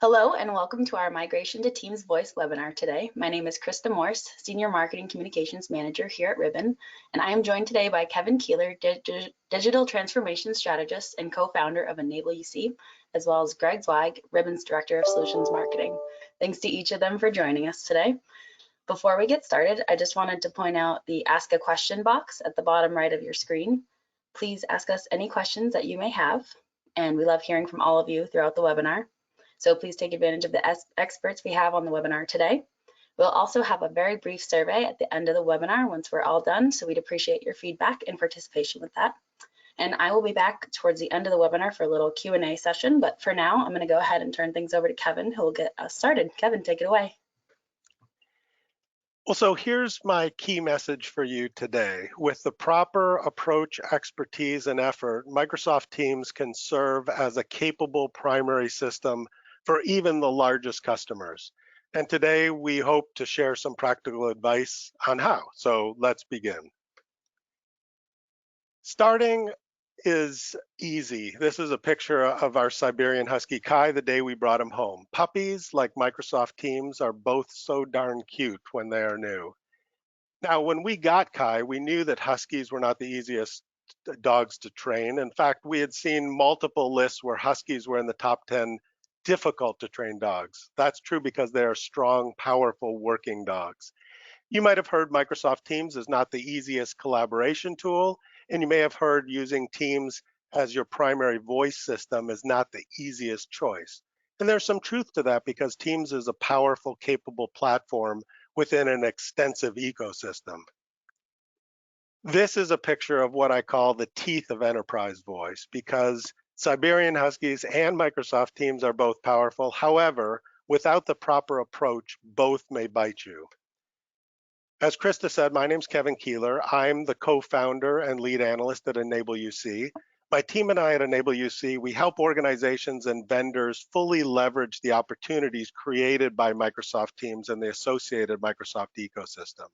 Hello and welcome to our Migration to Teams Voice webinar today. My name is Krista Morse, Senior Marketing Communications Manager here at Ribbon, and I am joined today by Kevin Keeler, Digital Transformation Strategist and co-founder of Enable UC, as well as Greg Zweig, Ribbon's Director of Solutions Marketing. Thanks to each of them for joining us today. Before we get started, I just wanted to point out the Ask a Question box at the bottom right of your screen. Please ask us any questions that you may have, and we love hearing from all of you throughout the webinar. So please take advantage of the experts we have on the webinar today. We'll also have a very brief survey at the end of the webinar once we're all done, so we'd appreciate your feedback and participation with that. And I will be back towards the end of the webinar for a little Q&A session, but for now, I'm going to go ahead and turn things over to Kevin, who will get us started. Kevin, take it away. Well, so here's my key message for you today. With the proper approach, expertise, and effort, Microsoft Teams can serve as a capable primary system for even the largest customers. And today we hope to share some practical advice on how. So let's begin. Starting is easy. This is a picture of our Siberian Husky Kai the day we brought him home. Puppies, like Microsoft Teams, are both so darn cute when they are new. Now, when we got Kai, we knew that Huskies were not the easiest dogs to train. In fact, we had seen multiple lists where Huskies were in the top 10 difficult to train dogs. That's true because they are strong, powerful working dogs. You might have heard Microsoft Teams is not the easiest collaboration tool, and you may have heard using Teams as your primary voice system is not the easiest choice. And there's some truth to that because Teams is a powerful, capable platform within an extensive ecosystem. This is a picture of what I call the teeth of enterprise voice because Siberian Huskies and Microsoft Teams are both powerful. However, without the proper approach, both may bite you. As Krista said, my name's Kevin Keeler. I'm the co-founder and lead analyst at Enable UC. My team and I at Enable UC, we help organizations and vendors fully leverage the opportunities created by Microsoft Teams and the associated Microsoft ecosystem.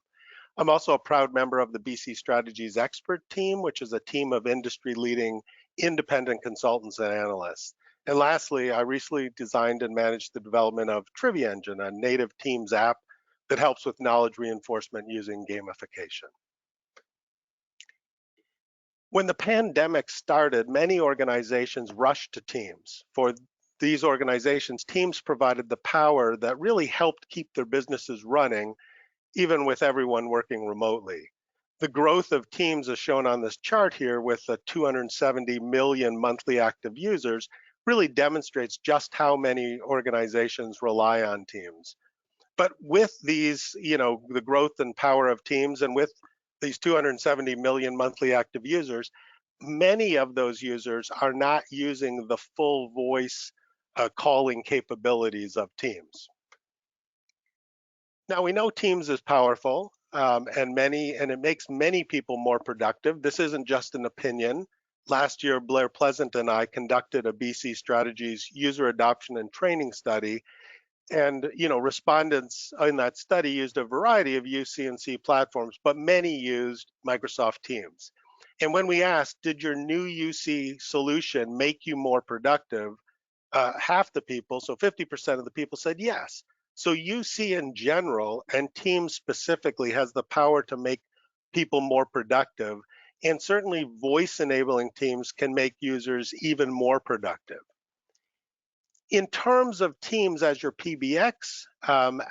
I'm also a proud member of the BC Strategies Expert Team, which is a team of industry-leading independent consultants and analysts. And lastly, I recently designed and managed the development of Trivia Engine, a native Teams app that helps with knowledge reinforcement using gamification. When the pandemic started, many organizations rushed to Teams. For these organizations, Teams provided the power that really helped keep their businesses running, even with everyone working remotely. The growth of Teams is shown on this chart here with the 270 million monthly active users really demonstrates just how many organizations rely on Teams. But with these, the growth and power of Teams and with these 270 million monthly active users, many of those users are not using the full voice calling capabilities of Teams. Now we know Teams is powerful and it makes many people more productive. This isn't just an opinion. Last year, Blair Pleasant and I conducted a BC Strategies user adoption and training study. And respondents in that study used a variety of UC&C platforms, but many used Microsoft Teams. And when we asked, did your new UC solution make you more productive? Half the people, so 50% of the people said yes. So UC in general and Teams specifically has the power to make people more productive. And certainly voice enabling Teams can make users even more productive. In terms of Teams as your PBX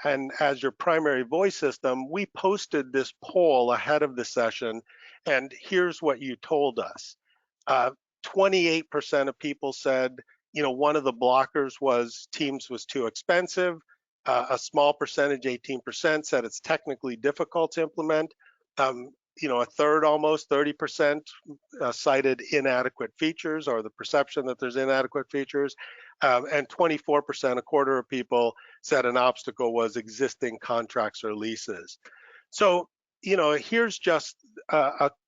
and as your primary voice system, we posted this poll ahead of the session, and here's what you told us. 28% of people said, one of the blockers was Teams was too expensive. A small percentage, 18%, said it's technically difficult to implement. A third, almost 30%, cited inadequate features or the perception that there's inadequate features. And 24%, a quarter of people, said an obstacle was existing contracts or leases. So, here's just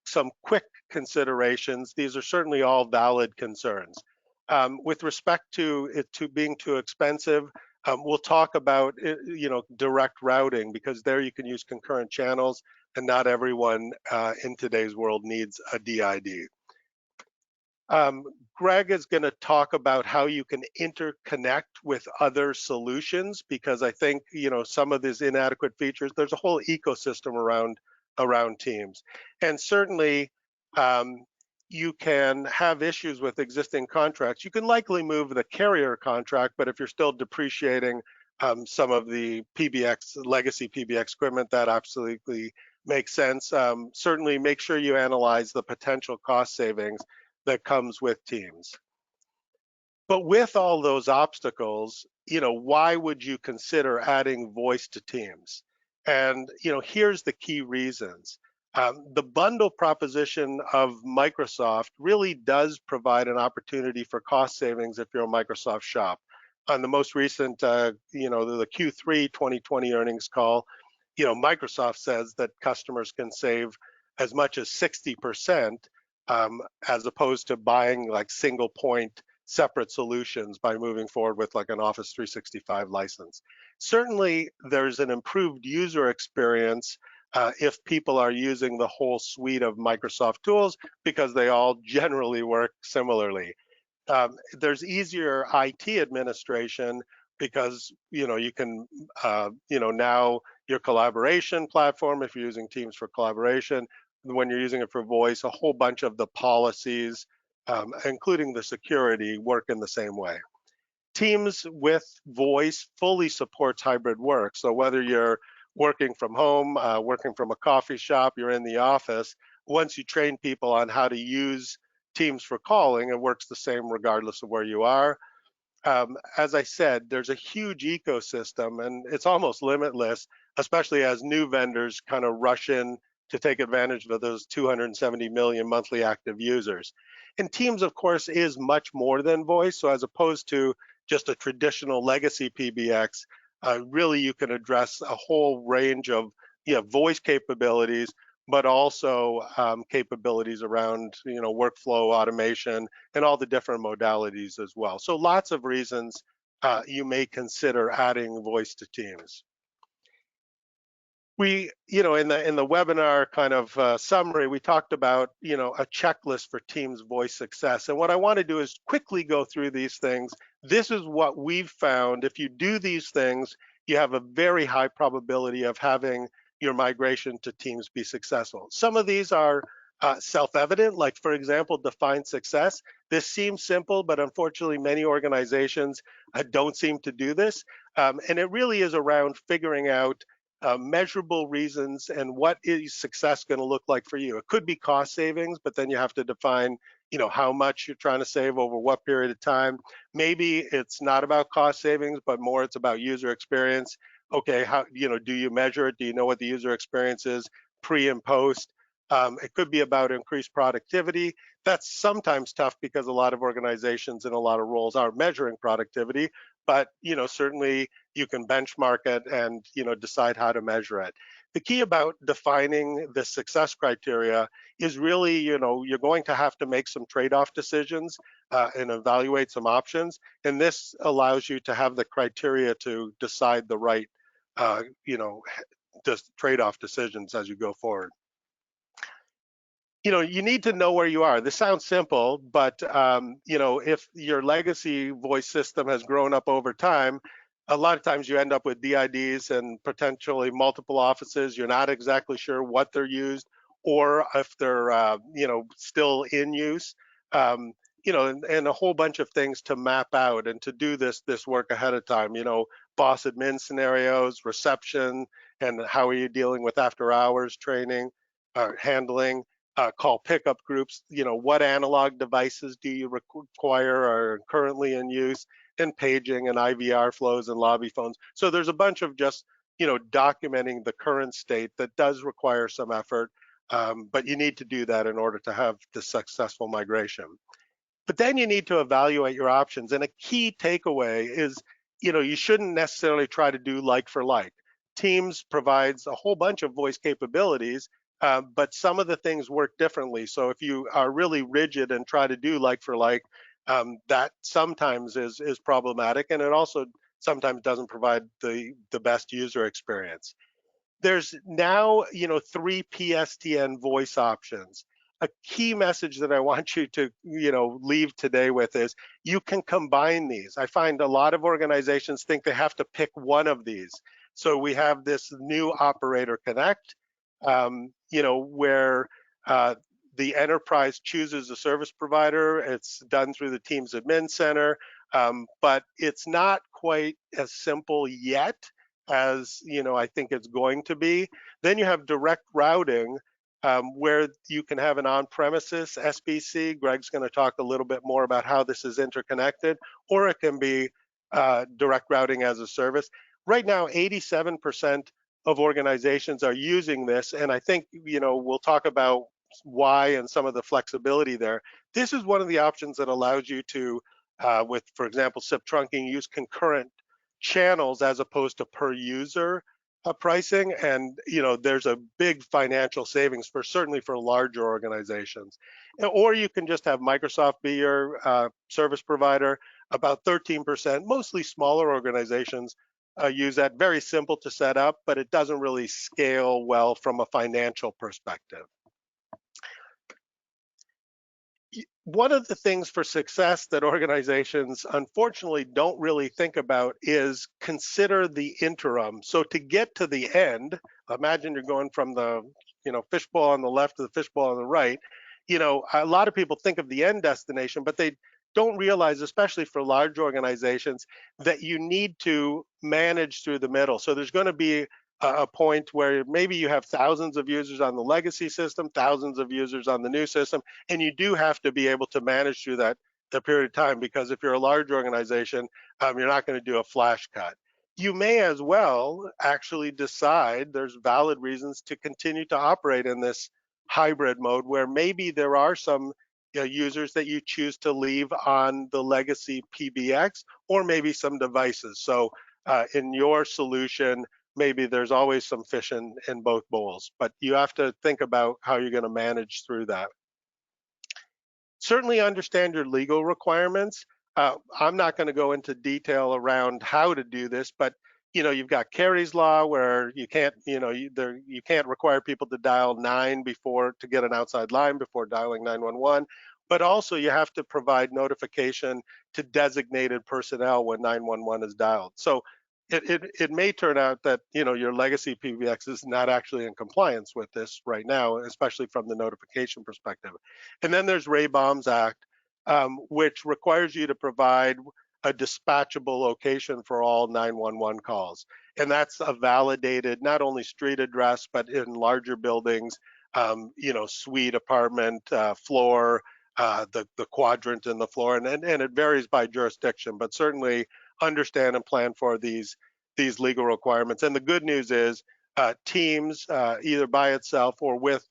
some quick considerations. These are certainly all valid concerns. With respect to it being too expensive, we'll talk about, direct routing, because there you can use concurrent channels, and not everyone in today's world needs a DID. Greg is going to talk about how you can interconnect with other solutions because I think some of these inadequate features. There's a whole ecosystem around Teams, and certainly um, you can have issues with existing contracts. You can likely move the carrier contract, but if you're still depreciating some of the PBX legacy PBX equipment, that absolutely makes sense. Certainly, make sure you analyze the potential cost savings that comes with Teams. But with all those obstacles, why would you consider adding voice to Teams? And, here's the key reasons. The bundle proposition of Microsoft really does provide an opportunity for cost savings if you're a Microsoft shop. On the most recent, the Q3 2020 earnings call, Microsoft says that customers can save as much as 60% as opposed to buying like single point separate solutions by moving forward with like an Office 365 license. Certainly, there's an improved user experience if people are using the whole suite of Microsoft tools because they all generally work similarly. There's easier IT administration because you can now your collaboration platform, if you're using Teams for collaboration, when you're using it for voice, a whole bunch of the policies, including the security, work in the same way. Teams with voice fully supports hybrid work. So whether you're working from home, working from a coffee shop, you're in the office, once you train people on how to use Teams for calling, it works the same regardless of where you are. As I said, there's a huge ecosystem and it's almost limitless, especially as new vendors kind of rush in to take advantage of those 270 million monthly active users. And Teams, of course, is much more than voice. So as opposed to just a traditional legacy PBX, really you can address a whole range of voice capabilities, but also capabilities around workflow automation and all the different modalities as well. So lots of reasons you may consider adding voice to Teams. We, in the webinar kind of summary, we talked about, a checklist for Teams voice success. And what I want to do is quickly go through these things. This is what we've found. If you do these things, you have a very high probability of having your migration to Teams be successful. Some of these are self-evident, like for example, define success. This seems simple, but unfortunately many organizations don't seem to do this. And it really is around figuring out measurable reasons and what is success going to look like for you. It could be cost savings, but then you have to define, how much you're trying to save over what period of time. Maybe it's not about cost savings, but more it's about user experience. Okay, how, do you measure it? Do you know what the user experience is pre and post? It could be about increased productivity. That's sometimes tough because a lot of organizations and a lot of roles are measuring productivity, but certainly you can benchmark it and decide how to measure it. The key about defining the success criteria is really, you're going to have to make some trade-off decisions and evaluate some options, and this allows you to have the criteria to decide the right, just trade-off decisions as you go forward. You need to know where you are. This sounds simple, but if your legacy voice system has grown up over time, a lot of times you end up with DIDs and potentially multiple offices. You're not exactly sure what they're used or if they're still in use. And a whole bunch of things to map out and to do this work ahead of time. Boss admin scenarios, reception, and how are you dealing with after hours training, handling. Call pickup groups, what analog devices do you require are currently in use, and paging and IVR flows and lobby phones. So there's a bunch of just, documenting the current state that does require some effort, but you need to do that in order to have the successful migration. But then you need to evaluate your options. And a key takeaway is, you shouldn't necessarily try to do like for like. Teams provides a whole bunch of voice capabilities, but some of the things work differently. So if you are really rigid and try to do like for like, that sometimes is problematic, and it also sometimes doesn't provide the best user experience. There's now 3 PSTN voice options. a key message that I want you to, leave today with is you can combine these. I find a lot of organizations think they have to pick one of these. So we have this new Operator Connect, where the enterprise chooses a service provider. It's done through the Teams Admin Center, but it's not quite as simple yet as I think it's going to be. Then you have direct routing, where you can have an on-premises SBC. Greg's going to talk a little bit more about how this is interconnected, or it can be direct routing as a service. Right now, 87% of organizations are using this, and I think we'll talk about why and some of the flexibility there. This is one of the options that allows you to, with, for example, SIP trunking, use concurrent channels as opposed to per user pricing. And there's a big financial savings for certainly for larger organizations. Or you can just have Microsoft be your service provider. About 13%, mostly smaller organizations, use that. Very simple to set up, but it doesn't really scale well from a financial perspective. One of the things for success that organizations unfortunately don't really think about is consider the interim. So to get to the end, imagine you're going from the fishbowl on the left to the fishbowl on the right. A lot of people think of the end destination, but they don't realize, especially for large organizations, that you need to manage through the middle. So there's going to be a point where maybe you have thousands of users on the legacy system, thousands of users on the new system, and you do have to be able to manage through that period of time, because if you're a large organization, you're not going to do a flash cut. You may as well actually decide there's valid reasons to continue to operate in this hybrid mode, where maybe there are some users that you choose to leave on the legacy PBX, or maybe some devices. So in your solution, maybe there's always some fish in both bowls, but you have to think about how you're going to manage through that. Certainly understand your legal requirements. I'm not going to go into detail around how to do this, but you've got Carey's law, where you can't, you can't require people to dial 9 before to get an outside line before dialing 911. But also you have to provide notification to designated personnel when 911 is dialed. So it may turn out that your legacy PBX is not actually in compliance with this right now, especially from the notification perspective. And then there's Ray Baum's Act, which requires you to provide a dispatchable location for all 911 calls. And that's a validated, not only street address, but in larger buildings, suite, apartment, floor, the quadrant in the floor, and it varies by jurisdiction, but certainly understand and plan for these legal requirements. And the good news is Teams, either by itself or with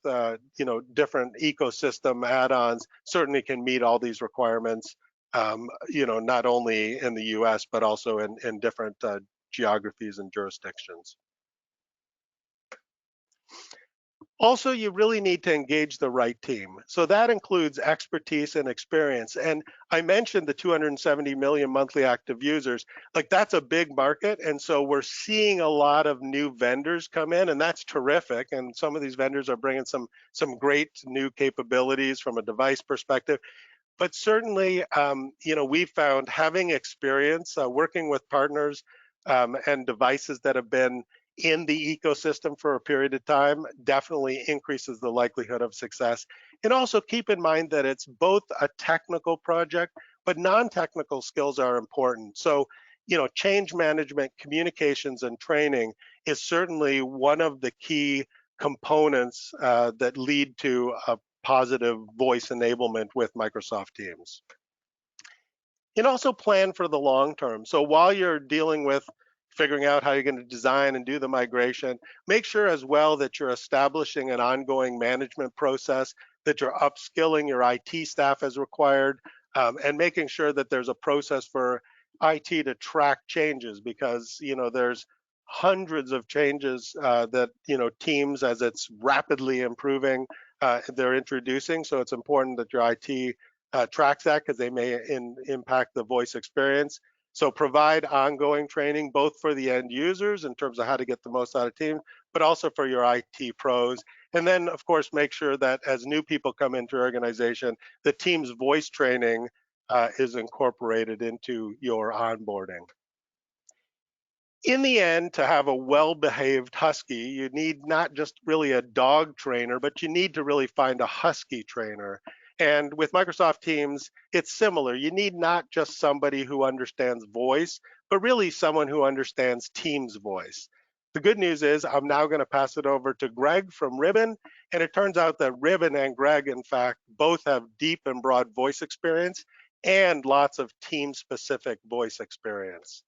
different ecosystem add-ons, certainly can meet all these requirements. Not only in the U.S. but also in different geographies and jurisdictions. Also, you really need to engage the right team. So that includes expertise and experience. And I mentioned the 270 million monthly active users. Like, that's a big market. And so we're seeing a lot of new vendors come in, and that's terrific. And some of these vendors are bringing some great new capabilities from a device perspective. But certainly, we found having experience working with partners and devices that have been in the ecosystem for a period of time definitely increases the likelihood of success. And also keep in mind that it's both a technical project, but non-technical skills are important. So, change management, communications, and training is certainly one of the key components that lead to a positive voice enablement with Microsoft Teams. And also plan for the long term. So while you're dealing with figuring out how you're going to design and do the migration, make sure as well that you're establishing an ongoing management process, that you're upskilling your IT staff as required, and making sure that there's a process for IT to track changes, because there's hundreds of changes that Teams, as it's rapidly improving, they're introducing. So it's important that your IT tracks that, because they may impact the voice experience. So provide ongoing training, both for the end users in terms of how to get the most out of Teams, but also for your IT pros. And then, of course, make sure that as new people come into your organization, the team's voice training is incorporated into your onboarding. In the end, to have a well-behaved husky, you need not just really a dog trainer, but you need to really find a husky trainer. And with Microsoft Teams, it's similar. You need not just somebody who understands voice, but really someone who understands Teams voice. The good news is I'm now going to pass it over to Greg from Ribbon. And it turns out that Ribbon and Greg, in fact, both have deep and broad voice experience and lots of team-specific voice experience.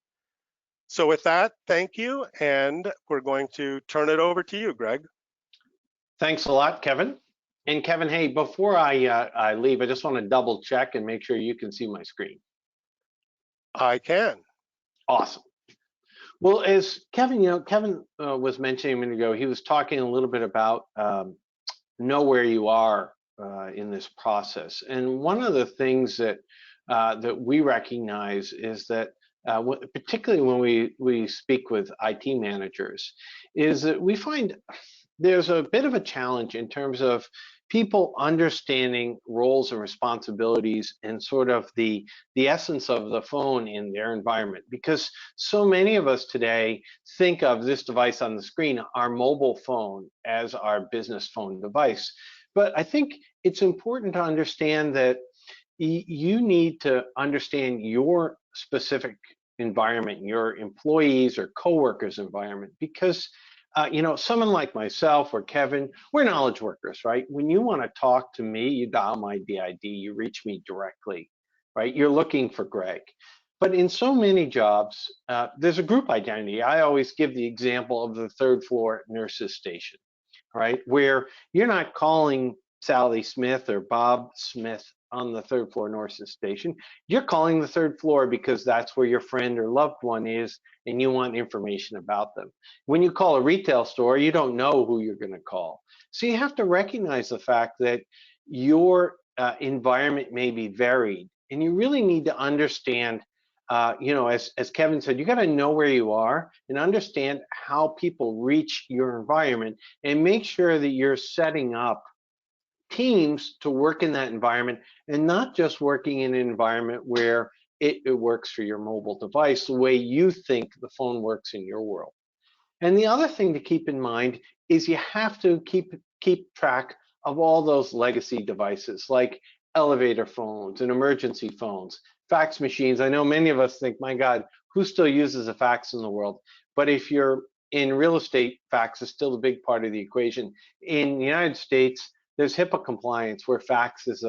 So with that, thank you, and we're going to turn it over to you, Greg. Thanks a lot, Kevin. And Kevin, hey, before I leave, I just want to double check and make sure you can see my screen. I can. Awesome. Well, as Kevin, Kevin was mentioning a minute ago, he was talking a little bit about know where you are in this process. And one of the things that that we recognize is that particularly when we speak with IT managers, is that we find there's a bit of a challenge in terms of people understanding roles and responsibilities and sort of the essence of the phone in their environment, because so many of us today think of this device on the screen, our mobile phone, as our business phone device. But I think it's important to understand that you need to understand your specific environment, your employees or coworkers' environment, because someone like myself or Kevin, we're knowledge workers, right? When you want to talk to me, you dial my DID, you reach me directly, right? You're looking for Greg. But in so many jobs, there's a group identity. I always give the example of the third floor nurses station, right? Where you're not calling Sally Smith or Bob Smith on the third floor nurses station. You're calling the third floor because that's where your friend or loved one is and you want information about them. When you call a retail store, you don't know who you're going to call. So you have to recognize the fact that your environment may be varied, and you really need to understand, as Kevin said, you got to know where you are and understand how people reach your environment, and make sure that you're setting up teams to work in that environment, and not just working in an environment where it works for your mobile device the way you think the phone works in your world. And the other thing to keep in mind is you have to keep track of all those legacy devices like elevator phones and emergency phones, fax machines. I know many of us think, my God, who still uses a fax in the world? But if you're in real estate, fax is still a big part of the equation. In the United States, there's HIPAA compliance where fax is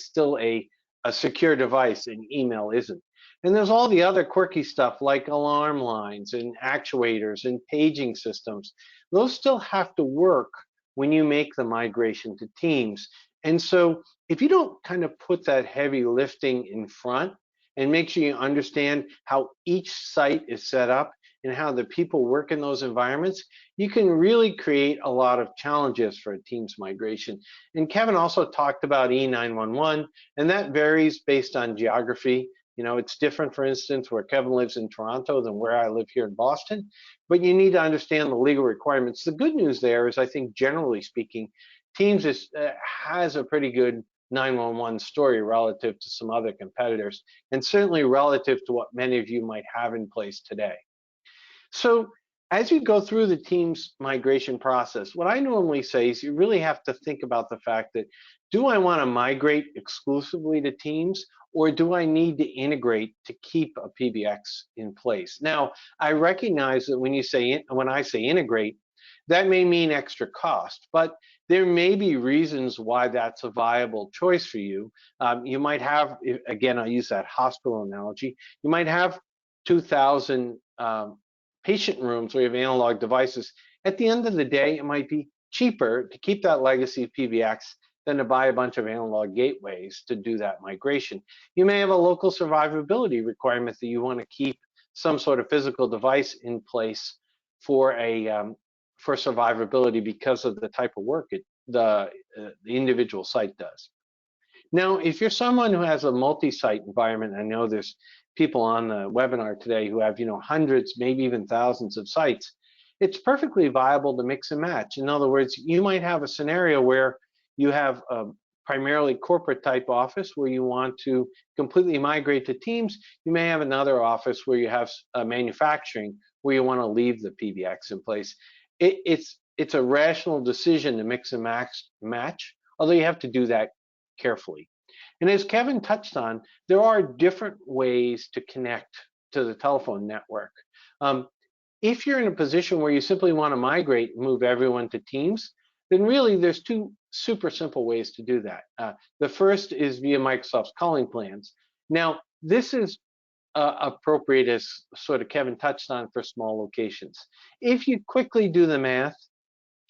still a secure device and email isn't. And there's all the other quirky stuff like alarm lines and actuators and paging systems. Those still have to work when you make the migration to Teams. And so if you don't kind of put that heavy lifting in front and make sure you understand how each site is set up and how the people work in those environments, you can really create a lot of challenges for a Teams migration. And Kevin also talked about E911, and that varies based on geography. It's different, for instance, where Kevin lives in Toronto than where I live here in Boston, but you need to understand the legal requirements. The good news there is, I think, generally speaking, Teams has a pretty good 911 story relative to some other competitors, and certainly relative to what many of you might have in place today. So as you go through the Teams migration process, what I normally say is you really have to think about the fact that, do I want to migrate exclusively to Teams, or do I need to integrate to keep a PBX in place? Now, I recognize that when I say integrate, that may mean extra cost, but there may be reasons why that's a viable choice for you. You might have, again, I'll use that hospital analogy, you might have 2,000 patient rooms where you have analog devices. At the end of the day, it might be cheaper to keep that legacy PBX than to buy a bunch of analog gateways to do that migration. You may have a local survivability requirement that you want to keep some sort of physical device in place for survivability because of the type of work the individual site does. Now, if you're someone who has a multi-site environment, I know there's people on the webinar today who have hundreds, maybe even thousands of sites. it's perfectly viable to mix and match. In other words, you might have a scenario where you have a primarily corporate type office where you want to completely migrate to Teams. You may have another office where you have manufacturing where you want to leave the PBX in place. It's a rational decision to mix and match, although you have to do that carefully. And as Kevin touched on, there are different ways to connect to the telephone network. If you're in a position where you simply want to migrate and move everyone to Teams, then really there's two super simple ways to do that. The first is via Microsoft's calling plans. Now, this is appropriate, as sort of Kevin touched on, for small locations. If you quickly do the math,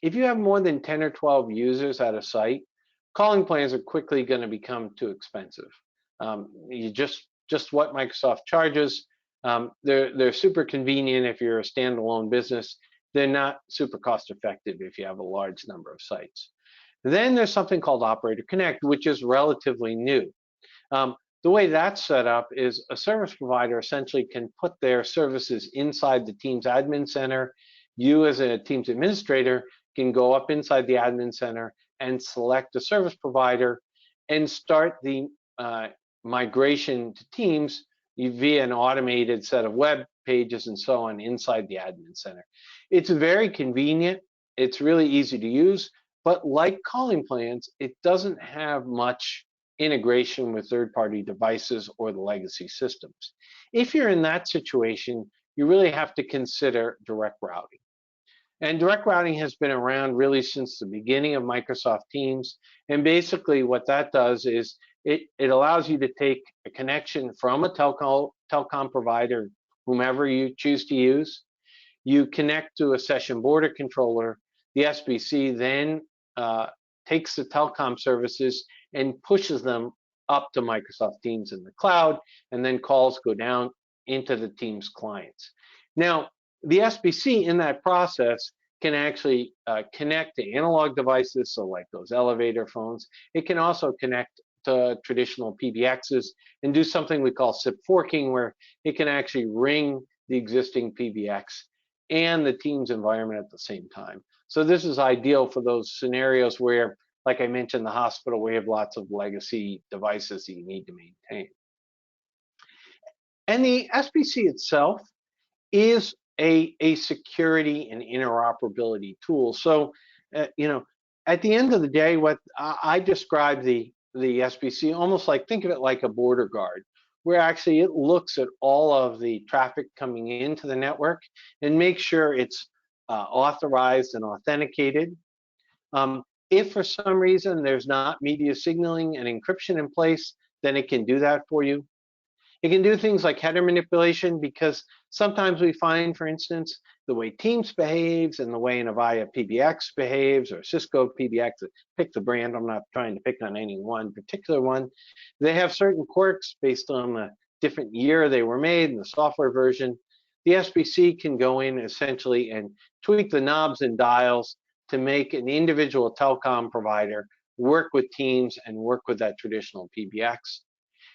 if you have more than 10 or 12 users at a site, calling plans are quickly going to become too expensive. You just what Microsoft charges. They're super convenient if you're a standalone business. They're not super cost effective if you have a large number of sites. Then there's something called Operator Connect, which is relatively new. The way that's set up is a service provider essentially can put their services inside the Teams admin center. You as a Teams administrator can go up inside the admin center and select a service provider and start the migration to Teams via an automated set of web pages and so on inside the admin center. It's very convenient. It's really easy to use, but like calling plans, it doesn't have much integration with third-party devices or the legacy systems. If you're in that situation, you really have to consider direct routing. And direct routing has been around really since the beginning of Microsoft Teams. And basically what that does is it allows you to take a connection from a telecom provider, whomever you choose to use. You connect to a session border controller. The SBC then takes the telecom services and pushes them up to Microsoft Teams in the cloud, and then calls go down into the Teams clients. Now, the SBC in that process can actually connect to analog devices, so like those elevator phones. It can also connect to traditional PBXs and do something we call SIP forking, where it can actually ring the existing PBX and the Teams environment at the same time. So this is ideal for those scenarios where, like I mentioned, the hospital, where you have lots of legacy devices that you need to maintain. And the SBC itself is a security and interoperability tool. So, you know, at the end of the day, what I describe the SBC almost like, think of it like a border guard, where actually it looks at all of the traffic coming into the network and makes sure it's authorized and authenticated. If for some reason there's not media signaling and encryption in place, then it can do that for you. It can do things like header manipulation, because sometimes we find, for instance, the way Teams behaves and the way an Avaya PBX behaves, or Cisco PBX, pick the brand, I'm not trying to pick on any one particular one. They have certain quirks based on the different year they were made and the software version. The SBC can go in essentially and tweak the knobs and dials to make an individual telecom provider work with Teams and work with that traditional PBX.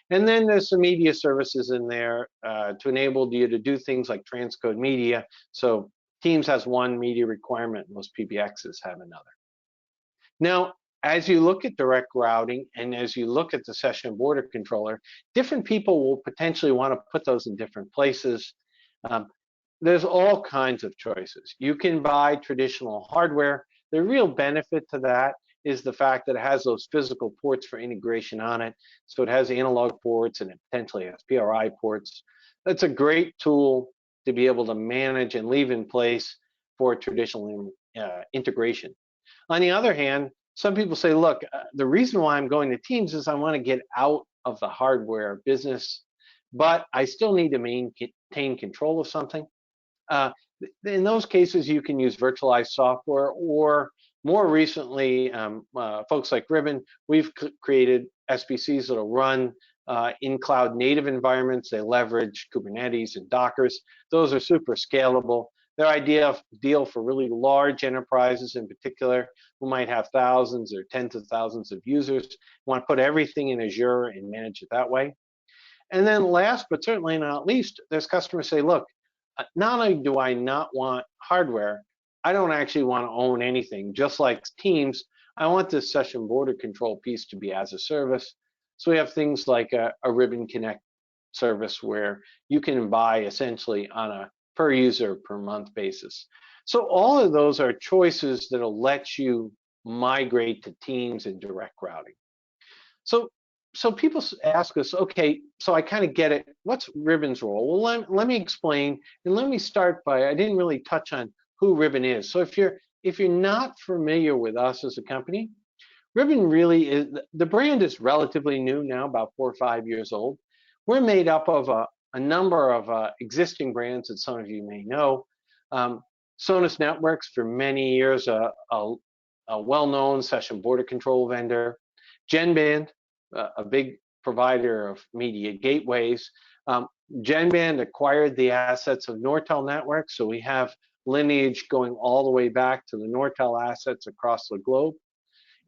And then there's some media services in there to enable you to do things like transcode media. So Teams has one media requirement, most PBXs have another. Now, as you look at direct routing and as you look at the session border controller, different people will potentially want to put those in different places. There's all kinds of choices. You can buy traditional hardware. The real benefit to that is the fact that it has those physical ports for integration on it. So it has analog ports and it potentially has PRI ports. That's a great tool to be able to manage and leave in place for traditional integration. On the other hand, some people say, look, the reason why I'm going to Teams is I want to get out of the hardware business, but I still need to maintain control of something. In those cases, you can use virtualized software, or more recently, folks like Ribbon, we've created SBCs that'll run in cloud native environments. They leverage Kubernetes and Dockers. Those are super scalable. They're ideal for really large enterprises in particular, who might have thousands or tens of thousands of users, want to put everything in Azure and manage it that way. And then last, but certainly not least, there's customers say, look, not only do I not want hardware, I don't actually want to own anything. Just like Teams, I want this session border control piece to be as a service. So we have things like a Ribbon Connect service where you can buy essentially on a per user per month basis. So all of those are choices that'll let you migrate to Teams and direct routing. So people ask us, okay, so I kind of get it. What's Ribbon's role? Well, let me explain, and let me start by, I didn't really touch on who Ribbon is. So if you're not familiar with us as a company, Ribbon really is, the brand is relatively new now, about 4 or 5 years old. We're made up of a number of existing brands that some of you may know. Sonus Networks, for many years, a well-known session border control vendor. Genband, a big provider of media gateways. Genband acquired the assets of Nortel Networks, so we have lineage going all the way back to the Nortel assets across the globe.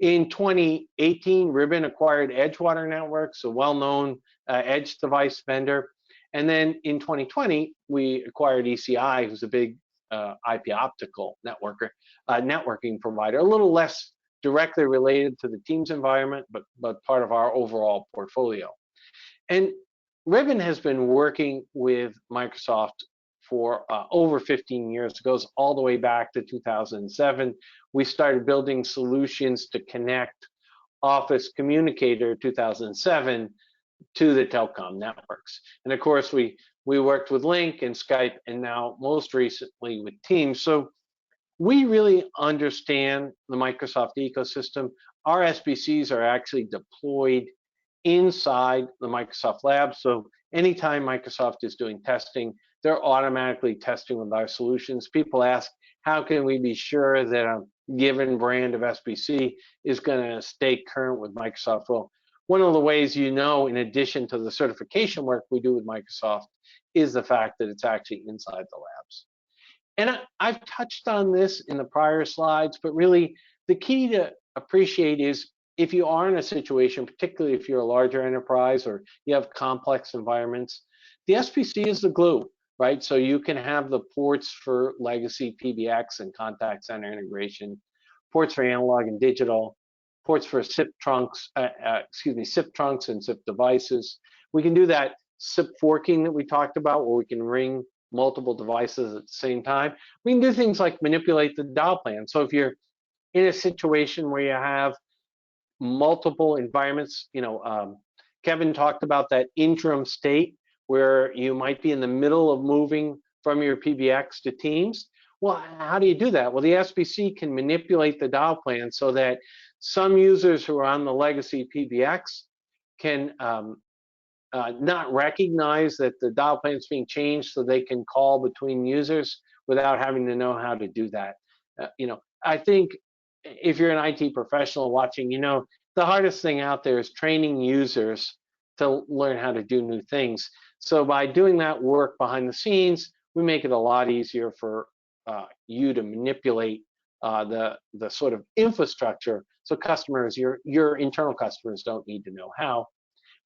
In 2018, Ribbon acquired Edgewater Networks, a well-known edge device vendor. And then in 2020, we acquired ECI, who's a big IP optical networking provider, a little less directly related to the Teams environment, but part of our overall portfolio. And Ribbon has been working with Microsoft for over 15 years. It goes all the way back to 2007. We started building solutions to connect Office Communicator 2007 to the telecom networks. And of course, we worked with Link and Skype, and now most recently with Teams. So we really understand the Microsoft ecosystem. Our SBCs are actually deployed inside the Microsoft lab. So anytime Microsoft is doing testing, they're automatically testing with our solutions. People ask, how can we be sure that a given brand of SBC is going to stay current with Microsoft? Well, one of the ways you know, in addition to the certification work we do with Microsoft, is the fact that it's actually inside the labs. And I've touched on this in the prior slides, but really the key to appreciate is if you are in a situation, particularly if you're a larger enterprise or you have complex environments, the SBC is the glue, right? So you can have the ports for legacy PBX and contact center integration, ports for analog and digital, ports for SIP trunks, SIP trunks and SIP devices. We can do that SIP forking that we talked about, where we can ring multiple devices at the same time. We can do things like manipulate the dial plan. So if you're in a situation where you have multiple environments, Kevin talked about that interim state where you might be in the middle of moving from your PBX to Teams. Well, how do you do that? Well, the SBC can manipulate the dial plan so that some users who are on the legacy PBX can not recognize that the dial plan is being changed, so they can call between users without having to know how to do that. I think if you're an IT professional watching, the hardest thing out there is training users to learn how to do new things. So by doing that work behind the scenes, we make it a lot easier for you to manipulate the sort of infrastructure, so customers, your internal customers, don't need to know how.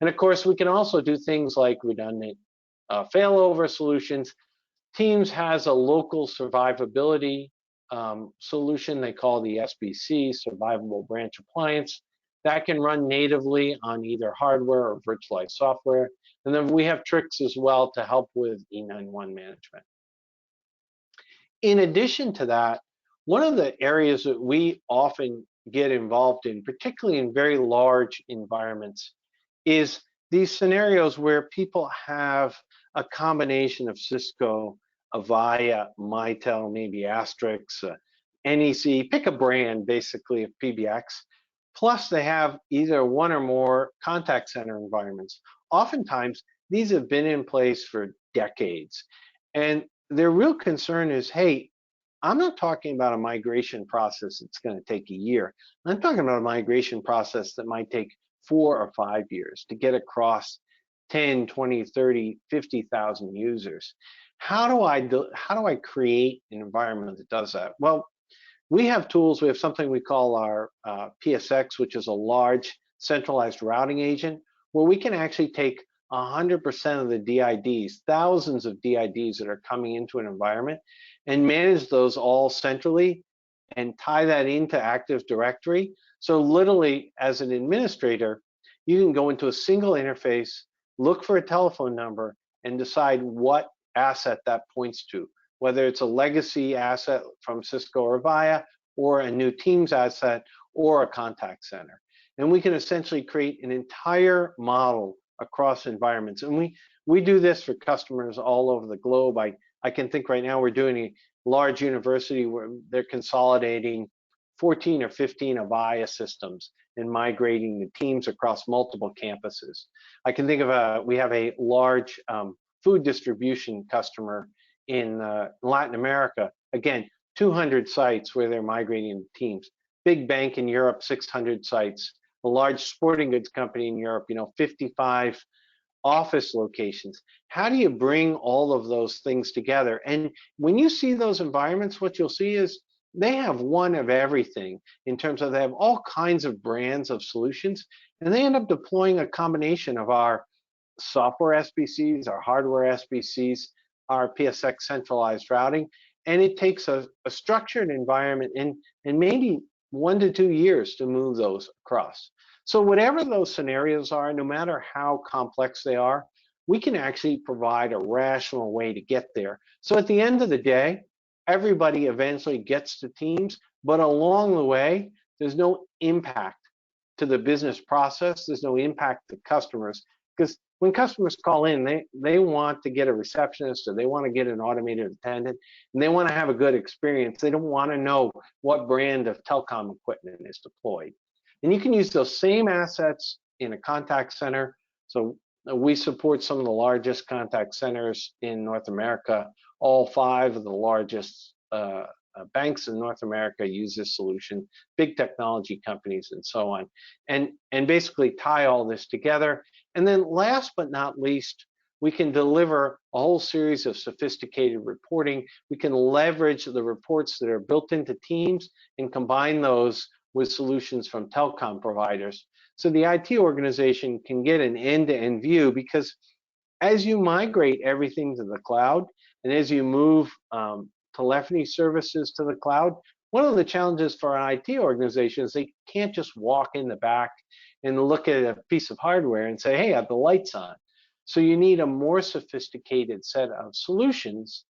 And of course, we can also do things like redundant failover solutions. Teams has a local survivability solution they call the SBC, Survivable Branch Appliance, that can run natively on either hardware or virtualized software. And then we have tricks as well to help with E91 management. In addition to that, one of the areas that we often get involved in, particularly in very large environments, is these scenarios where people have a combination of Cisco, Avaya, Mitel, maybe Asterix, NEC, pick a brand basically of PBX, plus they have either one or more contact center environments. Oftentimes, these have been in place for decades. And their real concern is, hey, I'm not talking about a migration process that's going to take a year. I'm talking about a migration process that might take 4 or 5 years to get across 10, 20, 30, 50,000 users. How do I create an environment that does that? Well, we have tools. We have something we call our PSX, which is a large centralized routing agent, where we can actually take 100% of the DIDs, thousands of DIDs that are coming into an environment, and manage those all centrally and tie that into Active Directory. So literally, as an administrator, you can go into a single interface, look for a telephone number, and decide what asset that points to, whether it's a legacy asset from Cisco or Avaya, or a new Teams asset, or a contact center. And we can essentially create an entire model across environments. And we do this for customers all over the globe. I can think right now we're doing a large university where they're consolidating 14 or 15 Avaya systems and migrating the teams across multiple campuses. I can think of we have a large food distribution customer in Latin America. Again, 200 sites where they're migrating teams. Big bank in Europe, 600 sites. A large sporting goods company in Europe, 55 office locations. How do you bring all of those things together? And when you see those environments, what you'll see is they have one of everything in terms of they have all kinds of brands of solutions, and they end up deploying a combination of our software SBCs, our hardware SBCs, our PSX centralized routing, and it takes a structured environment and maybe 1 to 2 years to move those across. So whatever those scenarios are, no matter how complex they are, we can actually provide a rational way to get there. So at the end of the day, everybody eventually gets to Teams, but along the way, there's no impact to the business process. There's no impact to customers, because when customers call in, they want to get a receptionist, or they want to get an automated attendant, and they want to have a good experience. They don't want to know what brand of telecom equipment is deployed. And you can use those same assets in a contact center. So we support some of the largest contact centers in North America. All 5 of the largest banks in North America use this solution, big technology companies and so on, and basically tie all this together. And then last but not least, we can deliver a whole series of sophisticated reporting. We can leverage the reports that are built into Teams and combine those with solutions from telecom providers. So the IT organization can get an end-to-end view, because as you migrate everything to the cloud, and as you move telephony services to the cloud, one of the challenges for an IT organization is they can't just walk in the back and look at a piece of hardware and say, hey, I have the lights on. So you need a more sophisticated set of solutions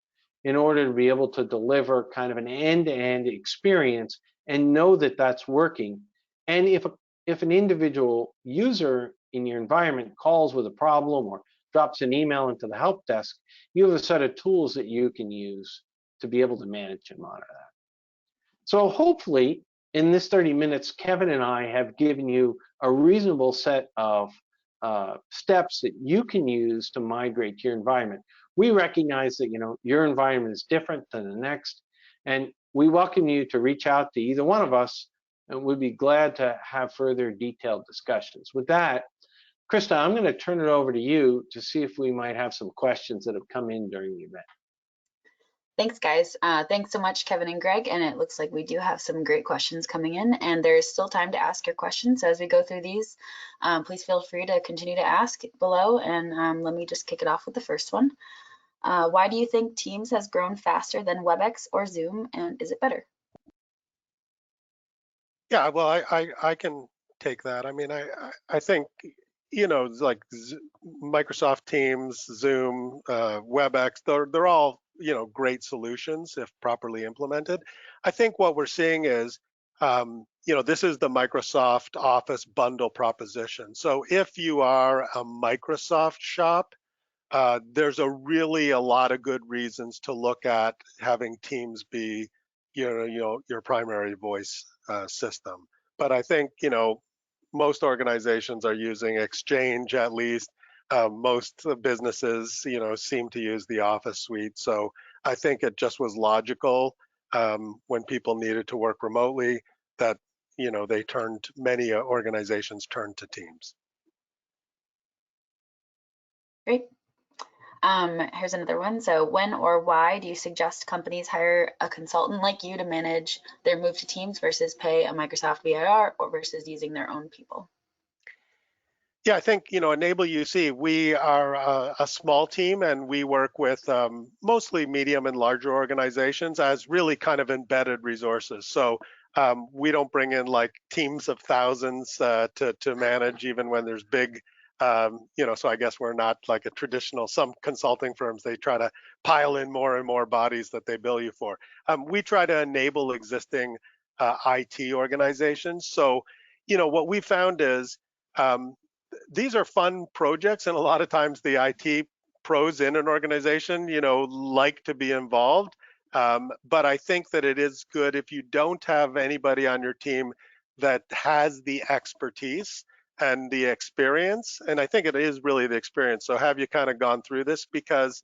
in order to be able to deliver kind of an end-to-end experience and know that that's working. And if an individual user in your environment calls with a problem or drops an email into the help desk, you have a set of tools that you can use to be able to manage and monitor that. So hopefully in this 30 minutes, Kevin and I have given you a reasonable set of steps that you can use to migrate to your environment. We recognize that your environment is different than the next, and we welcome you to reach out to either one of us, and we'd be glad to have further detailed discussions. With that, Krista, I'm going to turn it over to you to see if we might have some questions that have come in during the event. Thanks, guys. Thanks so much, Kevin and Greg. And it looks like we do have some great questions coming in, and there's still time to ask your questions. So as we go through these, please feel free to continue to ask below. And let me just kick it off with the first one. Why do you think Teams has grown faster than WebEx or Zoom, and is it better? Yeah, well, I can take that. I mean, I think, like Microsoft Teams, Zoom, WebEx, they're all, great solutions if properly implemented. I think what we're seeing is, this is the Microsoft Office bundle proposition. So if you are a Microsoft shop, there's a lot of good reasons to look at having Teams be, your primary voice system. But I think, most organizations are using Exchange at least. Most businesses, seem to use the Office suite. So I think it just was logical when people needed to work remotely that, many organizations turned to Teams. Great. Here's another one. So when or why do you suggest companies hire a consultant like you to manage their move to Teams versus pay a Microsoft VIR or versus using their own people? Yeah, I think, Enable UC, we are a small team and we work with mostly medium and larger organizations as really kind of embedded resources. So we don't bring in like teams of thousands to manage even when there's big, so I guess we're not like a traditional, some consulting firms, they try to pile in more and more bodies that they bill you for. We try to enable existing IT organizations. So, what we found is, um, these are fun projects, and a lot of times the IT pros in an organization, like to be involved. But I think that it is good if you don't have anybody on your team that has the expertise and the experience. And I think it is really the experience. So have you kind of gone through this? Because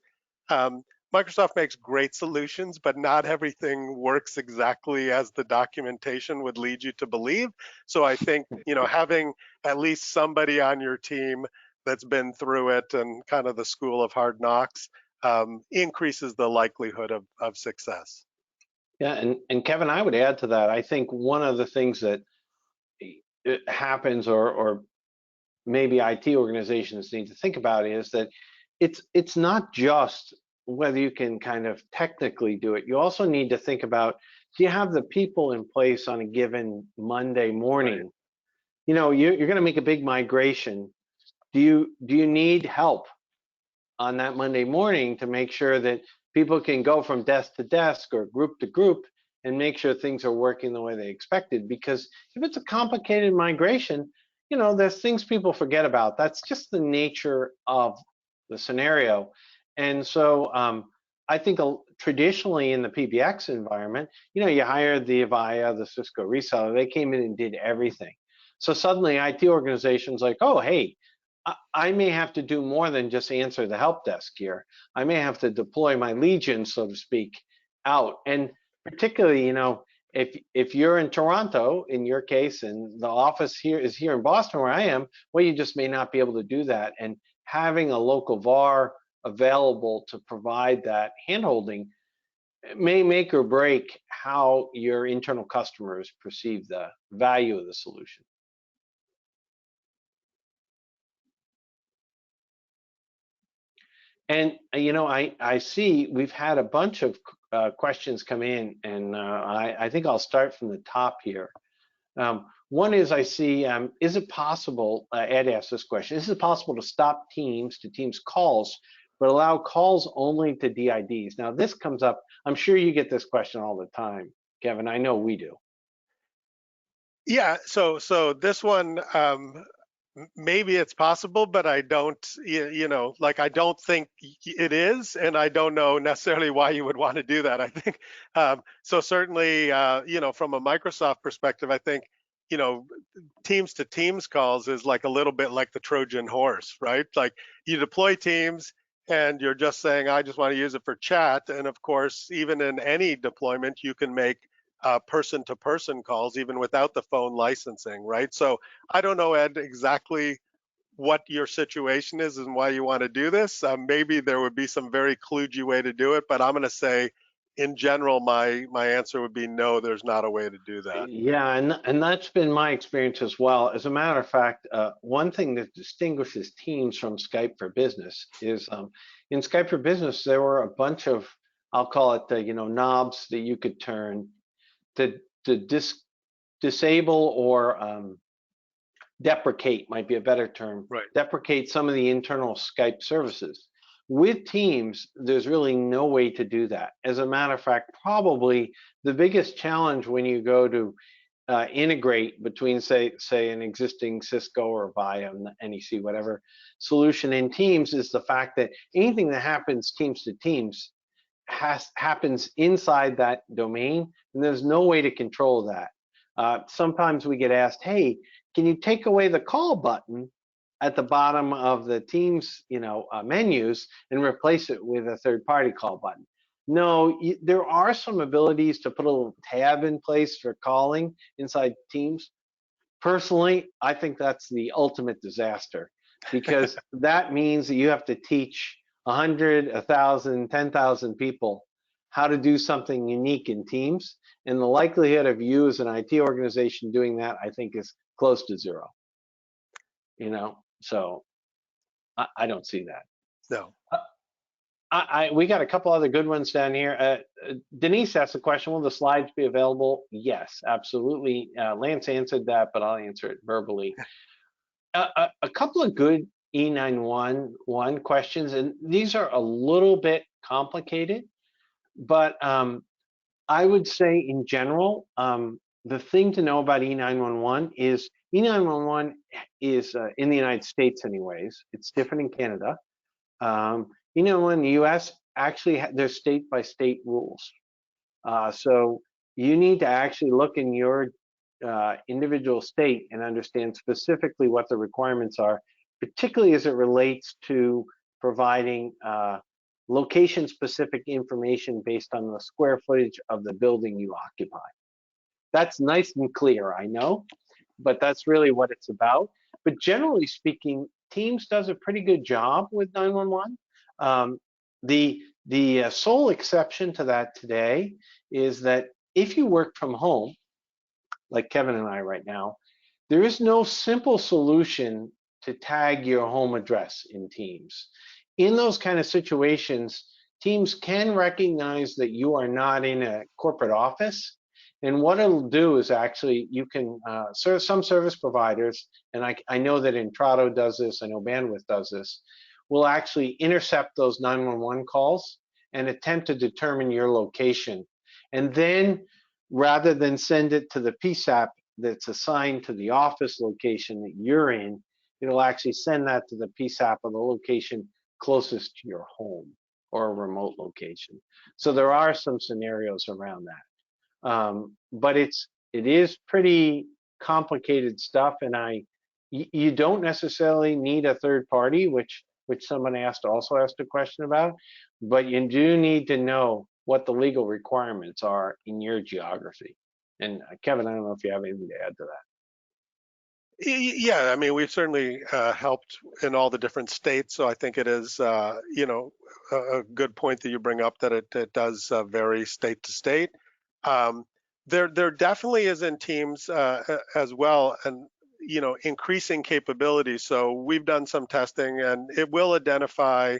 um, Microsoft makes great solutions, but not everything works exactly as the documentation would lead you to believe. So I think, having at least somebody on your team that's been through it and kind of the school of hard knocks increases the likelihood of success. Yeah, and Kevin, I would add to that. I think one of the things that happens, or maybe IT organizations need to think about, is that it's not just whether you can kind of technically do it. You also need to think about, do you have the people in place on a given Monday morning? Right. You're going to make a big migration. Do you need help on that Monday morning to make sure that people can go from desk to desk or group to group and make sure things are working the way they expected? Because if it's a complicated migration, there's things people forget about. That's just the nature of the scenario. And so I think traditionally in the PBX environment, you hired the Avaya, the Cisco reseller, they came in and did everything. So suddenly IT organizations like, oh, hey, I may have to do more than just answer the help desk here. I may have to deploy my legion, so to speak, out. And particularly, if you're in Toronto, in your case, and the office here is here in Boston where I am, well, you just may not be able to do that. And having a local VAR available to provide that handholding may make or break how your internal customers perceive the value of the solution. And I see we've had a bunch of questions come in, and I think I'll start from the top here. One is, I see, is it possible, Ed asked this question, is it possible to stop Teams to Teams calls, but allow calls only to DIDs? Now this comes up, I'm sure you get this question all the time, Kevin, I know we do. Yeah, so this one, maybe it's possible, but I don't, I don't think it is, and I don't know necessarily why you would want to do that. I think, so certainly, from a Microsoft perspective, I think, Teams to Teams calls is like a little bit like the Trojan horse, right? Like you deploy Teams and you're just saying, I just want to use it for chat. And of course, even in any deployment, you can make person-to-person calls even without the phone licensing, right? So I don't know, Ed, exactly what your situation is and why you want to do this. Maybe there would be some very kludgy way to do it, but I'm going to say, in general, my answer would be no. There's not a way to do that. Yeah, and that's been my experience as well. As a matter of fact, one thing that distinguishes Teams from Skype for Business is, in Skype for Business, there were a bunch of, I'll call it, knobs that you could turn to disable or deprecate, might be a better term, Right. deprecate some of the internal Skype services. With Teams, there's really no way to do that. As a matter of fact, probably the biggest challenge when you go to integrate between, say, an existing Cisco or Avaya, NEC, whatever solution in Teams, is the fact that anything that happens Teams to Teams happens inside that domain, and there's no way to control that. Sometimes we get asked, hey, can you take away the call button at the bottom of the Teams menus and replace it with a third-party call button? No, there are some abilities to put a little tab in place for calling inside Teams. Personally, I think that's the ultimate disaster, because that means that you have to teach 100, 1,000, 10,000 people how to do something unique in Teams. And the likelihood of you as an IT organization doing that, I think, is close to zero. So I don't see that. No. We got a couple other good ones down here. Denise asked a question, will the slides be available? Yes, absolutely. Lance answered that, but I'll answer it verbally. A couple of good E911 questions, and these are a little bit complicated, but I would say in general, the thing to know about E911 is E911 is in the United States anyways. It's different in Canada. In the US, actually, there's state by state rules. So you need to actually look in your individual state and understand specifically what the requirements are, particularly as it relates to providing location specific information based on the square footage of the building you occupy. That's nice and clear, I know, but that's really what it's about. But generally speaking, Teams does a pretty good job with 911. The sole exception to that today is that if you work from home, like Kevin and I right now, there is no simple solution to tag your home address in Teams. In those kind of situations, Teams can recognize that you are not in a corporate office. And what it'll do is actually, you can, some service providers, and I know that Intrado does this, I know Bandwidth does this, will actually intercept those 911 calls and attempt to determine your location. And then rather than send it to the PSAP that's assigned to the office location that you're in, it'll actually send that to the PSAP of the location closest to your home or a remote location. So there are some scenarios around that. But it is pretty complicated stuff, and you don't necessarily need a third party, which someone also asked a question about, but you do need to know what the legal requirements are in your geography. And Kevin, I don't know if you have anything to add to that. Yeah, I mean, we've certainly helped in all the different states, so I think it is, a good point that you bring up, that it does vary state to state. There definitely is in Teams as well, and increasing capability. So we've done some testing, and it will identify,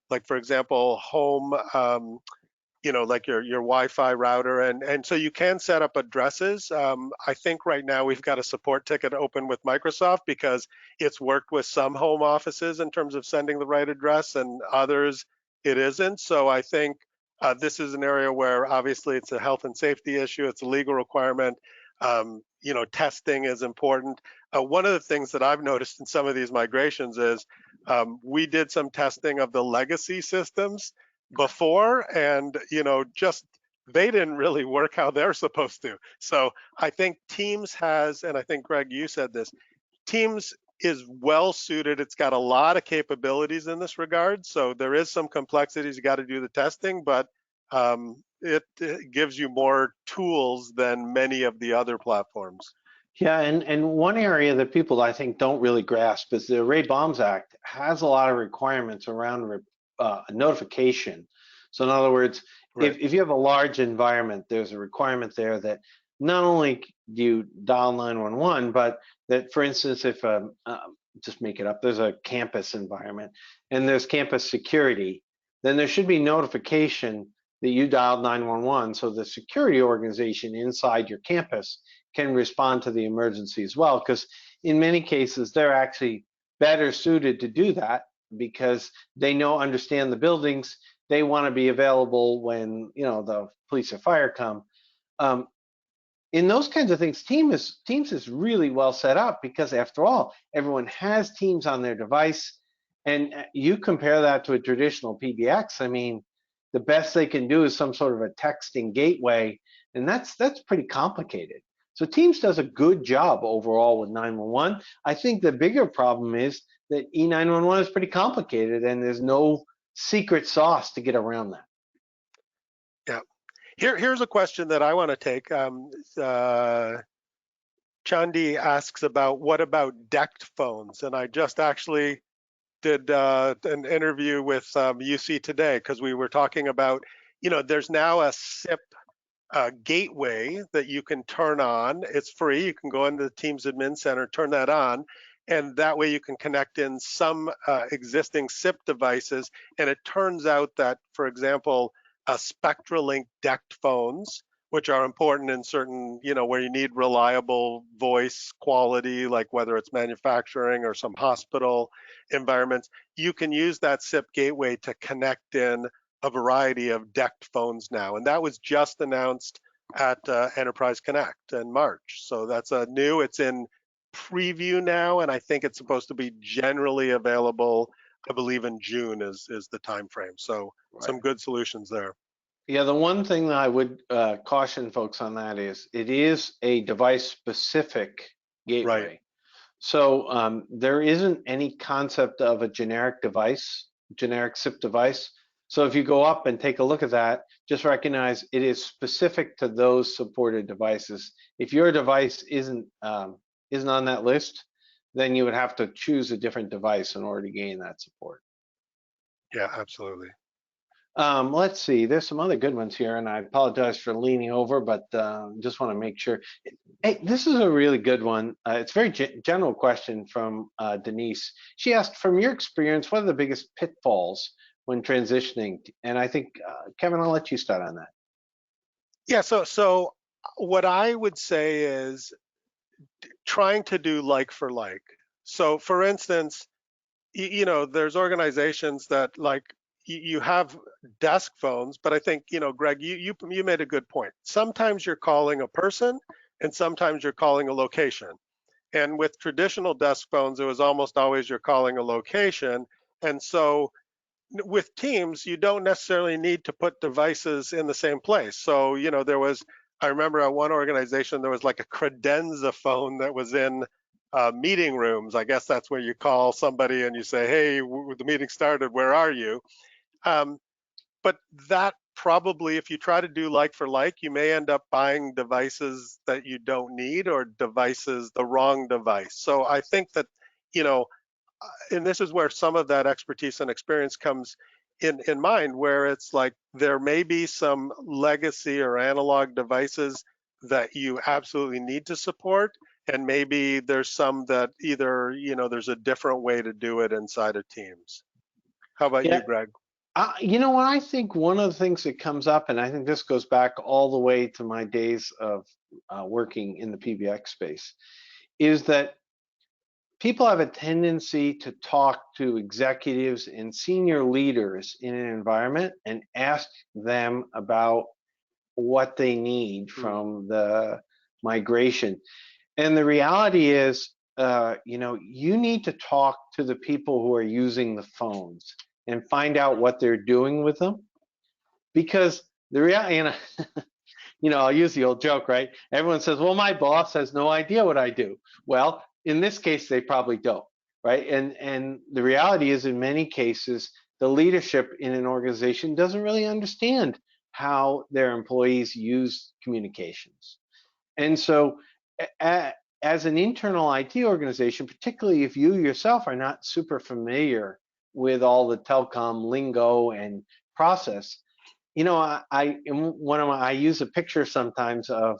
like for example, home, like your Wi-Fi router, and so you can set up addresses. I think right now we've got a support ticket open with Microsoft because it's worked with some home offices in terms of sending the right address, and others it isn't. So I think this is an area where obviously it's a health and safety issue, it's a legal requirement. Testing is important. One of the things that I've noticed in some of these migrations is we did some testing of the legacy systems before, and just they didn't really work how they're supposed to. So I think Teams has, and I think Greg, you said this, Teams is well suited. It's got a lot of capabilities in this regard. So there is some complexities. You got to do the testing, but it gives you more tools than many of the other platforms. Yeah, and one area that people I think don't really grasp is the Ray-Bombs Act has a lot of requirements around notification. So in other words, Right. if you have a large environment, there's a requirement there that not only do you dial 911, but that, for instance, if just make it up, there's a campus environment and there's campus security, then there should be notification that you dialed 911, so the security organization inside your campus can respond to the emergency as well, because in many cases they're actually better suited to do that because they understand the buildings. They want to be available when the police or fire come. In those kinds of things, Teams is really well set up because after all, everyone has Teams on their device, and you compare that to a traditional PBX. I mean, the best they can do is some sort of a texting gateway, and that's pretty complicated. So Teams does a good job overall with 911. I think the bigger problem is that E911 is pretty complicated, and there's no secret sauce to get around that. Yeah. Here's a question that I want to take. Chandi asks about, what about DECT phones? And I just actually did an interview with UC today, because we were talking about, there's now a SIP gateway that you can turn on. It's free. You can go into the Teams Admin Center, turn that on. and that way you can connect in some existing SIP devices. And it turns out that, for example, SpectraLink decked phones, which are important in certain, where you need reliable voice quality, like whether it's manufacturing or some hospital environments, you can use that SIP gateway to connect in a variety of decked phones now. And that was just announced at Enterprise Connect in March. So that's new, it's in preview now, and I think it's supposed to be generally available, I believe in June is the time frame. So some good solutions there. Yeah, the one thing that I would caution folks on that is it is a device-specific gateway. Right. So there isn't any concept of a generic device, generic SIP device. So if you go up and take a look at that, just recognize it is specific to those supported devices. If your device isn't on that list, then you would have to choose a different device in order to gain that support. Yeah, absolutely. Let's see, there's some other good ones here, and I apologize for leaning over, but just want to make sure. Hey, this is a really good one. It's a very general question from Denise. She asked, from your experience, what are the biggest pitfalls when transitioning? And I think, Kevin, I'll let you start on that. Yeah, so what I would say is trying to do like for like. So for instance, there's organizations that like you have desk phones, but I think, Greg, you made a good point. Sometimes you're calling a person and sometimes you're calling a location. And with traditional desk phones, it was almost always you're calling a location. And so with Teams, you don't necessarily need to put devices in the same place. So, I remember at one organization, there was like a credenza phone that was in meeting rooms. I guess that's where you call somebody and you say, hey, the meeting started, where are you? But that probably, if you try to do like for like, you may end up buying devices that you don't need or the wrong device. So I think that, and this is where some of that expertise and experience comes in mind, where it's like there may be some legacy or analog devices that you absolutely need to support, and maybe there's some that either, there's a different way to do it inside of Teams. How about you, Greg? You know what, I think one of the things that comes up, and I think this goes back all the way to my days of working in the PBX space, is that people have a tendency to talk to executives and senior leaders in an environment and ask them about what they need from the migration. And the reality is, you need to talk to the people who are using the phones and find out what they're doing with them. Because the reality, I'll use the old joke, right? Everyone says, well, my boss has no idea what I do. Well, in this case, they probably don't, right? And the reality is, in many cases, the leadership in an organization doesn't really understand how their employees use communications. And so as an internal IT organization, particularly if you yourself are not super familiar with all the telecom lingo and process, I use a picture sometimes of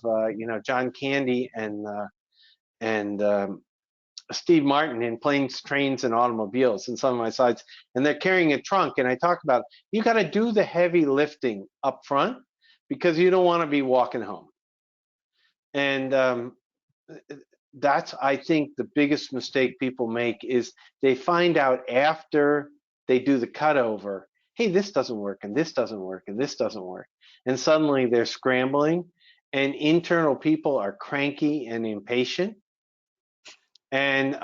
John Candy and Steve Martin in Planes, Trains, and Automobiles in some of my slides, and they're carrying a trunk, and I talk about you got to do the heavy lifting up front because you don't want to be walking home. And that's, I think, the biggest mistake people make is they find out after they do the cutover, hey, this doesn't work, and this doesn't work, and this doesn't work. And suddenly they're scrambling, and internal people are cranky and impatient. And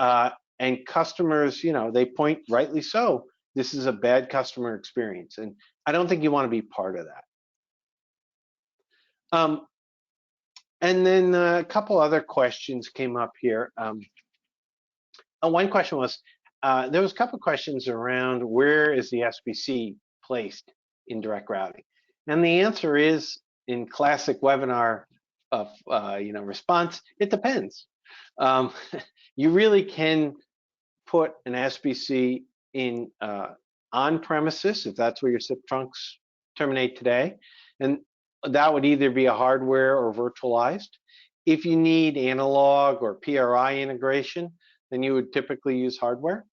customers, they point, rightly so, this is a bad customer experience. And I don't think you want to be part of that. And then a couple other questions came up here. One question was, there was a couple questions around where is the SBC placed in direct routing? And the answer is, in classic webinar of response, it depends. You really can put an SBC in on premises if that's where your SIP trunks terminate today, and that would either be a hardware or virtualized. If you need analog or PRI integration, then you would typically use hardware.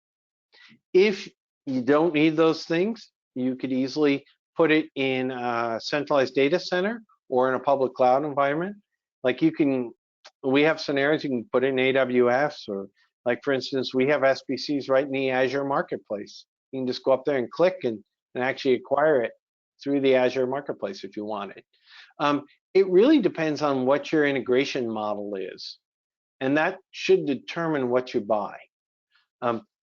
If you don't need those things, you could easily put it in a centralized data center or in a public cloud environment. Like we have scenarios you can put in AWS, or like for instance, we have SBCs right in the Azure Marketplace. You can just go up there and click and actually acquire it through the Azure Marketplace if you want it. It really depends on what your integration model is, and that should determine what you buy.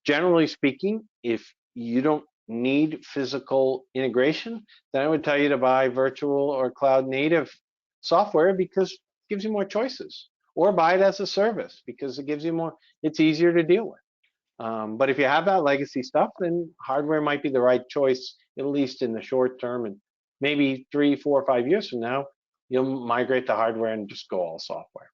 Generally speaking, if you don't need physical integration, then I would tell you to buy virtual or cloud native software because it gives you more choices, or buy it as a service because it gives you more, it's easier to deal with. But if you have that legacy stuff, then hardware might be the right choice, at least in the short term, and maybe 3, 4, 5 years from now, you'll migrate the hardware and just go all software.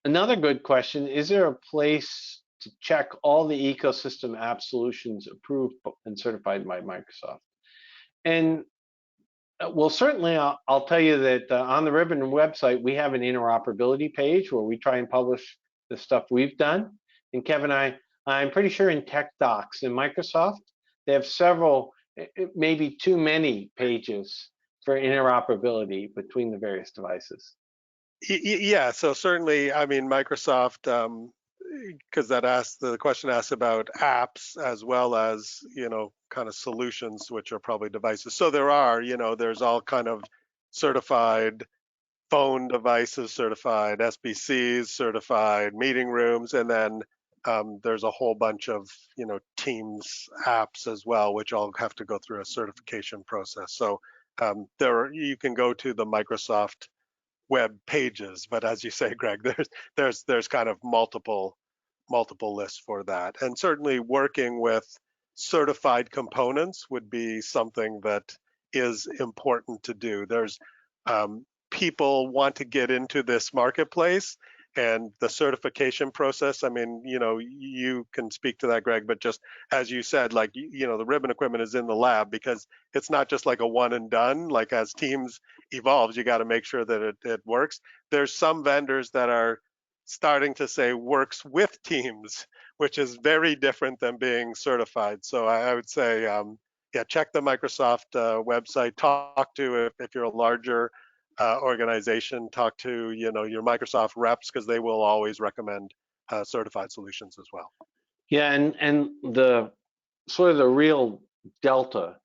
Another good question, is there a place to check all the ecosystem app solutions approved and certified by Microsoft? And well, certainly I'll tell you that on the Ribbon website, we have an interoperability page where we try and publish the stuff we've done. And Kevin, I'm pretty sure in Tech Docs in Microsoft, they have several, maybe too many pages for interoperability between the various devices. Yeah, so certainly, I mean, Microsoft, because the question asks about apps as well as, kind of solutions, which are probably devices. So there are, there's all kind of certified phone devices, certified SBCs, certified meeting rooms, and then there's a whole bunch of, Teams apps as well, which all have to go through a certification process. So you can go to the Microsoft web pages, but as you say, Greg, there's kind of multiple lists for that. And certainly working with certified components would be something that is important to do. There's people want to get into this marketplace, and the certification process, I mean, you can speak to that, Greg, but just as you said, like, the Ribbon equipment is in the lab because it's not just like a one and done. Like as Teams evolves, you got to make sure that it works. There's some vendors that are starting to say works with Teams, which is very different than being certified. So I would say, yeah, check the Microsoft website, talk to, if you're a larger organization, talk to your Microsoft reps, because they will always recommend certified solutions as well. Yeah, and the sort of the real delta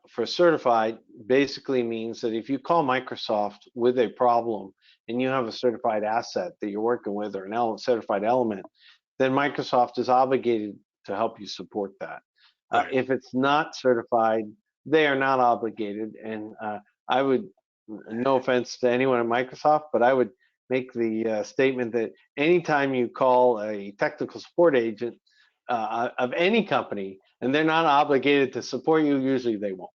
for certified basically means that if you call Microsoft with a problem and you have a certified asset that you're working with, or an certified element, then Microsoft is obligated to help you support that. Right. If it's not certified, they are not obligated. And I would, no offense to anyone at Microsoft, but I would make the statement that anytime you call a technical support agent of any company and they're not obligated to support you, usually they won't.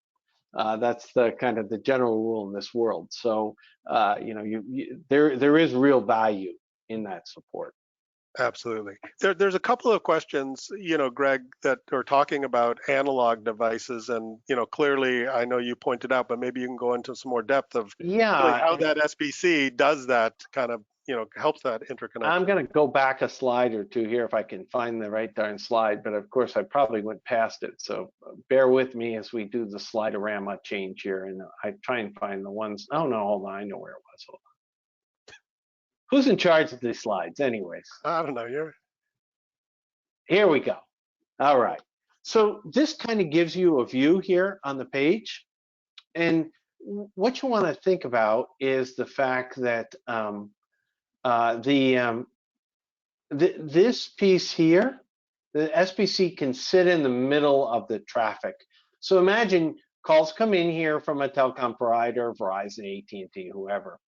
That's the kind of the general rule in this world. So there is real value in that support. Absolutely. There's a couple of questions, Greg, that are talking about analog devices, and clearly I know you pointed out, but maybe you can go into some more depth of really how that SBC does that kind of, helps that interconnection. I'm going to go back a slide or two here if I can find the right darn slide, but of course I probably went past it. So bear with me as we do the slide-orama change here, and I try and find the ones. Oh no, hold on, I know where it was. Hold on. Who's in charge of these slides anyways? I don't know. Here we go. All right. So this kind of gives you a view here on the page. And what you want to think about is the fact that this piece here, the SBC can sit in the middle of the traffic. So imagine calls come in here from a telecom provider, Verizon, AT&T, whoever.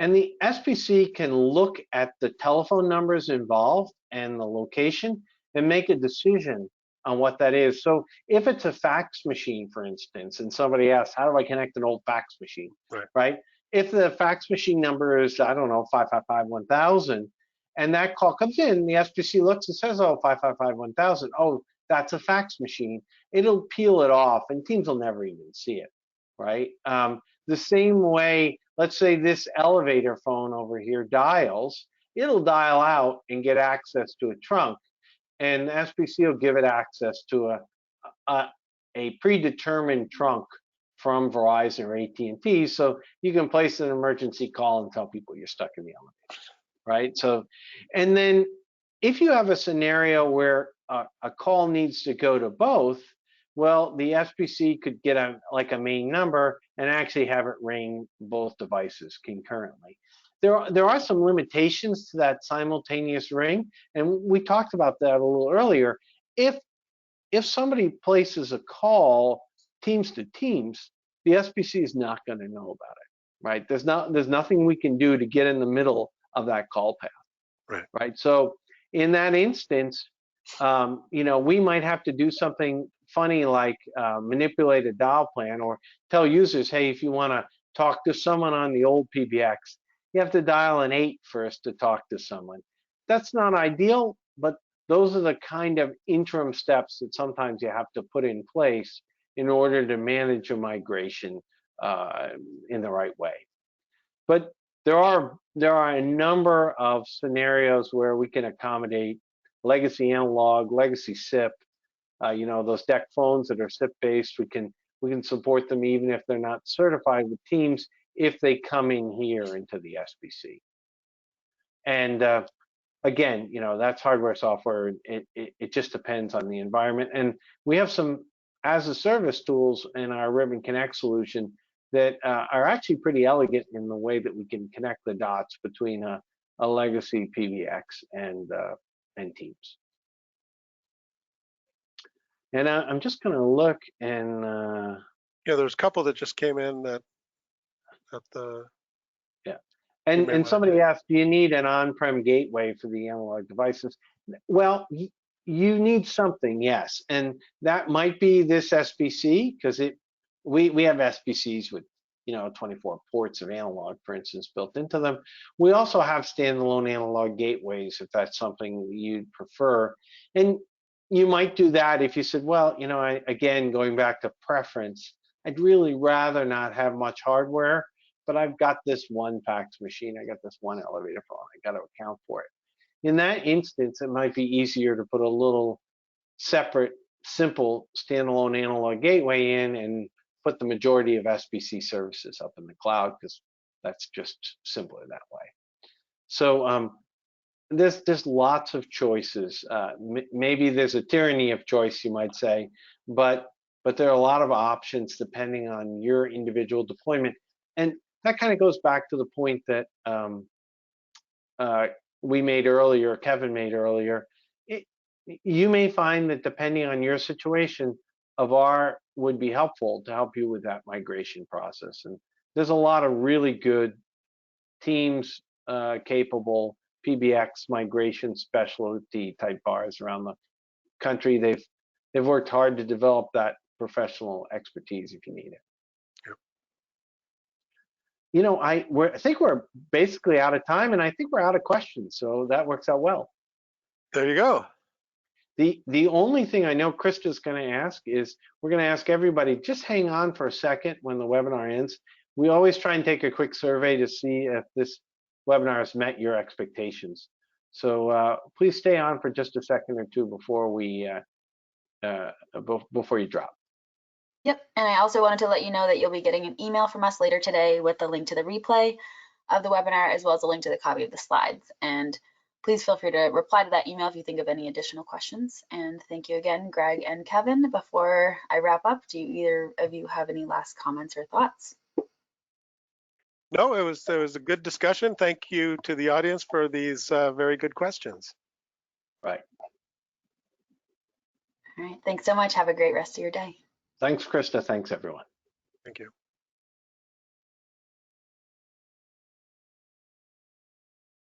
And the SBC can look at the telephone numbers involved and the location and make a decision on what that is. So if it's a fax machine, for instance, and somebody asks, how do I connect an old fax machine, right? If the fax machine number is, I don't know, 555-1000, and that call comes in, the SBC looks and says, oh, 555-1000, oh, that's a fax machine. It'll peel it off, and Teams will never even see it, right? The same way, let's say this elevator phone over here dials. it'll dial out and get access to a trunk, and the SBC will give it access to a predetermined trunk from Verizon or AT&T, so you can place an emergency call and tell people you're stuck in the elevator, right? So, and then if you have a scenario where a call needs to go to both, well, the SBC could get like a main number and actually have it ring both devices concurrently. There are some limitations to that simultaneous ring, and we talked about that a little earlier. If somebody places a call teams to teams, the SBC is not going to know about it, right? There's nothing we can do to get in the middle of that call path, right? So in that instance, we might have to do something funny like manipulate a dial plan or tell users, hey, if you want to talk to someone on the old PBX, you have to dial an 8 first to talk to someone. That's not ideal, but those are the kind of interim steps that sometimes you have to put in place in order to manage a migration in the right way. But there are a number of scenarios where we can accommodate legacy analog, legacy SIP. Those DEC phones that are SIP based, we can support them even if they're not certified with Teams if they come in here into the SBC. And again, that's hardware, software. It just depends on the environment. And we have some as a service tools in our Ribbon Connect solution that are actually pretty elegant in the way that we can connect the dots between a legacy PBX and Teams. And I'm just going to look and yeah, there's a couple that just came in that the and somebody asked, do you need an on-prem gateway for the analog devices? Well, you need something, yes, and that might be this SBC because we have SBCs with 24 ports of analog, for instance, built into them. We also have standalone analog gateways if that's something you'd prefer, and you might do that if you said, well, again, going back to preference, I'd really rather not have much hardware, but I've got this one fax machine, I got this one elevator phone, I got to account for it. In that instance, it might be easier to put a little separate, simple standalone analog gateway in and put the majority of SBC services up in the cloud because that's just simpler that way. So there's lots of choices. Maybe there's a tyranny of choice, you might say, but there are a lot of options depending on your individual deployment. And that kind of goes back to the point that we made earlier, Kevin made earlier. You may find that depending on your situation, AVAR would be helpful to help you with that migration process. And there's a lot of really good Teams capable PBX migration specialty type VARs around the country. They've worked hard to develop that professional expertise if you need it. I think we're basically out of time, and I think we're out of questions, so that works out well. There you go. The only thing I know Krista's going to ask is we're going to ask everybody, just hang on for a second when the webinar ends. We always try and take a quick survey to see if this webinar has met your expectations. So please stay on for just a second or two before we before you drop. Yep, and I also wanted to let you know that you'll be getting an email from us later today with the link to the replay of the webinar, as well as a link to the copy of the slides. And please feel free to reply to that email if you think of any additional questions. And thank you again, Greg and Kevin. Before I wrap up, do either of you have any last comments or thoughts? No, it was a good discussion. Thank you to the audience for these very good questions. Right. All right, thanks so much. Have a great rest of your day. Thanks, Krista. Thanks, everyone. Thank you.